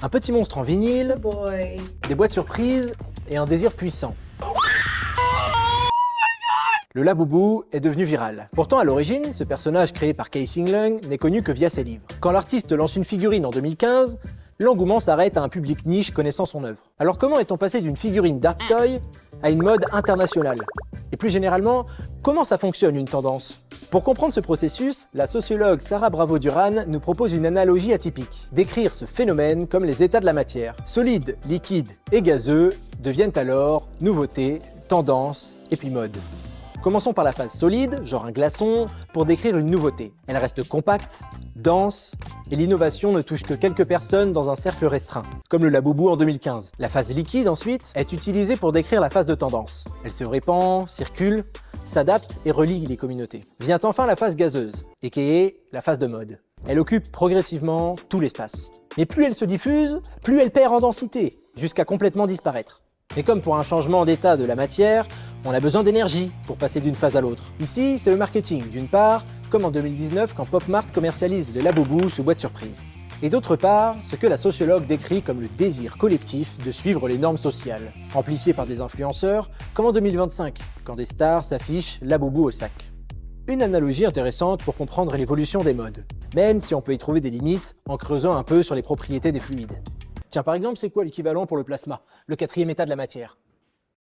Un petit monstre en vinyle, Boy. des boîtes surprises et un désir puissant. Le Laboubou est devenu viral. Pourtant, à l'origine, ce personnage créé par Kay Sing Lung n'est connu que via ses livres. Quand l'artiste lance une figurine en 2015, l'engouement s'arrête à un public niche connaissant son œuvre. Alors comment est-on passé d'une figurine d'art toy à une mode internationale? Et plus généralement, comment ça fonctionne une tendance? Pour comprendre ce processus, la sociologue Sarah Bravo-Duran nous propose une analogie atypique. Décrire ce phénomène comme les états de la matière. Solide, liquide et gazeux deviennent alors nouveauté, tendance et puis mode. Commençons par la phase solide, genre un glaçon, pour décrire une nouveauté. Elle reste compacte, dense, et l'innovation ne touche que quelques personnes dans un cercle restreint, comme le Laboubou en 2015. La phase liquide, ensuite, est utilisée pour décrire la phase de tendance. Elle se répand, circule, s'adapte et relie les communautés. Vient enfin la phase gazeuse, aka la phase de mode. Elle occupe progressivement tout l'espace. Mais plus elle se diffuse, plus elle perd en densité, jusqu'à complètement disparaître. Mais comme pour un changement d'état de la matière, on a besoin d'énergie pour passer d'une phase à l'autre. Ici, c'est le marketing, d'une part, comme en 2019 quand Pop Mart commercialise le Laboubou sous boîte surprise. Et d'autre part, ce que la sociologue décrit comme le désir collectif de suivre les normes sociales, amplifié par des influenceurs, comme en 2025, quand des stars s'affichent Laboubou au sac. Une analogie intéressante pour comprendre l'évolution des modes, même si on peut y trouver des limites en creusant un peu sur les propriétés des fluides. Tiens, par exemple, c'est quoi l'équivalent pour le plasma, le quatrième état de la matière?